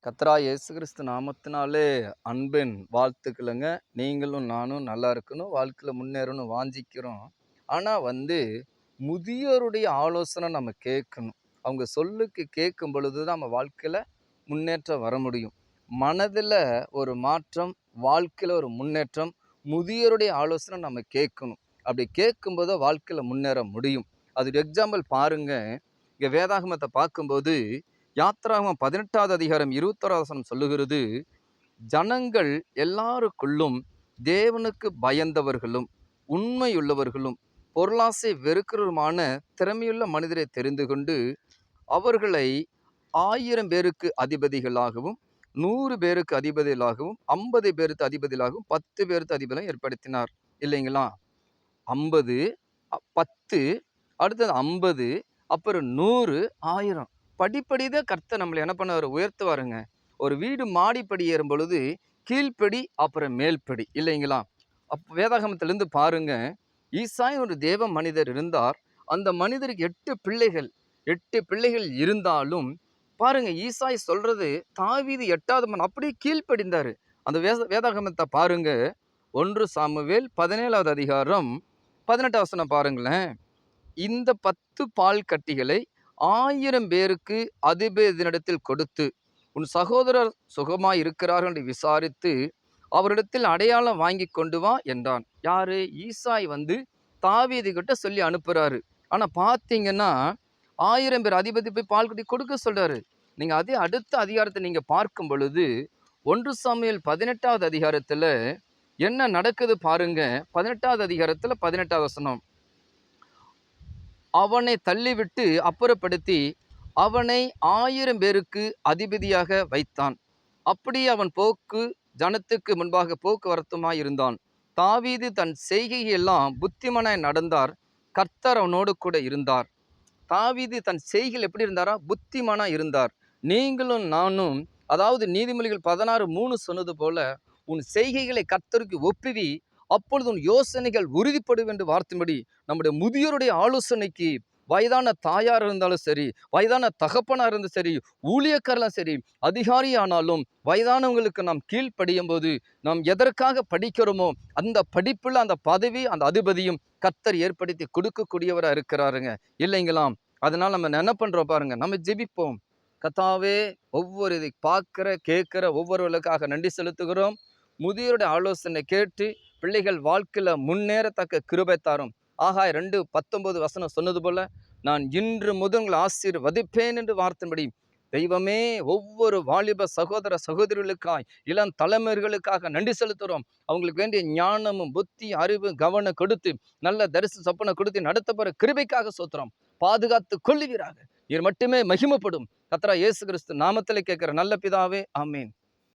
கர்த்தரா இயேசு கிறிஸ்து நாமத்தினாலே அன்பின் வாழ்த்துக்களுங்க. நீங்களும் நானும் நல்லா இருக்கணும், வாழ்க்கையில முன்னேறணும் வாஞ்சிக்கிறோம். ஆனா முதியோருடைய ஆலோசனை நம்ம கேட்கணும். அவங்க சொல்லுக்கு கேட்கும் பொழுது தான் நம்ம வாழ்க்கையில முன்னேற்றம் வர முடியும். மனதில ஒரு மாற்றம், வாழ்க்கையில ஒரு முன்னேற்றம், முதியோருடைய ஆலோசனை நம்ம கேட்கணும். அப்படி கேட்கும்போது வாழ்க்கையில முன்னேற முடியும். அதுக்கு எக்ஸாம்பிள் பாருங்க. இங்க வேதாகமத்தை பார்க்கும்போது யாத்திராகமம் 18வது அதிகாரம் 21வது வசனம் சொல்லுகிறது, ஜனங்கள் எல்லாருக்குள்ளும் தேவனுக்கு பயந்தவர்களும் உண்மையுள்ளவர்களும் பொருளாசை வெறுக்கிறவருமான திறமையுள்ள மனிதரை தெரிந்து கொண்டு அவர்களை 1000 பேருக்கு அதிபதிகளாகவும் 100 பேருக்கு அதிபதிகளாகவும் 50 பேருக்கு அதிபதிகளாகவும் 10 பேருக்கு அதிபதிகளாகவும் ஏற்படுத்தினார். இல்லைங்களா? 50, 10, அடுத்தது 50, அப்புறம் 100, 1000. படிப்படிதான் கர்த்தர் நம்மளை என்ன பண்ணுவார்? உயர்த்துவாருங்க. ஒரு வீடு மாடிப்படி ஏறும் பொழுது கீழ்ப்படி அப்புறம் மேல்படி, இல்லைங்களா? வேதாகமத்திலிருந்து பாருங்க, ஈசாய் ஒரு தேவ மனிதர் இருந்தார். அந்த மனிதருக்கு 8 பிள்ளைகள். 8 பிள்ளைகள் இருந்தாலும் பாருங்க, ஈசாய் சொல்றது தாவீது 8வது மகன் அப்படியே கீழ்ப்படிந்தாரு. அந்த வேதாகமத்தை பாருங்க. 1 சாமுவேல் 17வது அதிகாரம் 18வது வசனம் பாருங்களேன். இந்த 10 பால் கட்டிகளை 1000 பேருக்கு அதிபதியினிடத்தில் கொடுத்து, உன் சகோதரர் சுகமாய் இருக்கிறார்கள் என்று விசாரித்து அவரிடத்தில் அடையாளம் வாங்கி கொண்டு வா என்றான். யாரு? ஈசாய் தாவீது கிட்ட சொல்லி அனுப்புறாரு. ஆனா பாத்தீங்கன்னா 1000 பேர் அதிபதி போய் பால் கட்டி கொடுக்க சொல்றாரு. நீங்க அதே அடுத்த அதிகாரத்தை நீங்க பார்க்கும் பொழுது 1 சாமுவேல் 18வது அதிகாரத்துல என்ன நடக்குது பாருங்க. 18வது அதிகாரத்துல 18வது வசனம். அவனை தள்ளிவிட்டு அப்புறப்படுத்தி அவனை 1000 பேருக்கு அதிபதியாக வைத்தான். அப்படி அவன் ஜனத்துக்கு முன்பாக போக்குவரத்துமாய் இருந்தான். தாவீது தன் செய்கையெல்லாம் புத்திமனாய் நடந்தார். கர்த்தர் அவனோடு கூட இருந்தார். தாவீது தன் செய்கையில் எப்படி இருந்தாரா? புத்திமானா இருந்தார். நீங்களும் நானும், அதாவது நீதிமொழிகள் 16:3 சொன்னது போல, உன் செய்கைகளை கர்த்தருக்கு ஒப்புவி, அப்பொழுது உன் யோசனைகள் உறுதிப்படும் என்று வார்த்தைப்படி நம்முடைய முதியோருடைய ஆலோசனைக்கு வயதான தாயார் இருந்தாலும் சரி, வயதான தகப்பனார் இருந்தாலும் சரி, ஊழியக்காரலாம் சரி, அதிகாரி ஆனாலும் வயதானவங்களுக்கு நாம் கீழ்ப்படியும் போது நாம் எதற்காக படிக்கிறோமோ அந்த படிப்புல அந்த பதவி அந்த அதிபதியும் கர்த்தர் ஏற்படுத்தி கொடுக்கக்கூடியவராக இருக்கிறாருங்க, இல்லைங்களாம்? அதனால நம்ம என்ன பண்றோம் பாருங்க, நம்ம ஜெபிப்போம். கர்த்தாவே, ஒவ்வொரு இதை பார்க்கிற கேட்கிற ஒவ்வொருவர்களுக்காக நன்றி செலுத்துகிறோம். முதியோருடைய ஆலோசனை கேட்டு பிள்ளைகள் வாழ்க்கையில முன்னேறத்தக்க கிருபை தாரும். ஆகாய் 2:19 வசனம் சொன்னது போல, நான் இன்று முதல் உங்களை ஆசீர்வதிப்பேன் என்று வார்த்தைப்படி தெய்வமே, ஒவ்வொரு வாலிப சகோதர சகோதரிகளுக்காய் இளம் தலைமுறைகளுக்காக நன்றி செலுத்துகிறோம். அவங்களுக்கு வேண்டிய ஞானமும் புத்தி அறிவு கவனம் கொடுத்து நல்ல தரிசன சொப்பனை கொடுத்து நடத்தப்படுற கிருபைக்காக சோத்திரம். பாதுகாத்து கொள்ளுவீராக. இது மட்டுமே மகிமைப்படும். கர்த்தரா இயேசு கிறிஸ்து நாமத்திலே கேட்கிற நல்ல பிதாவே, ஆமேன்.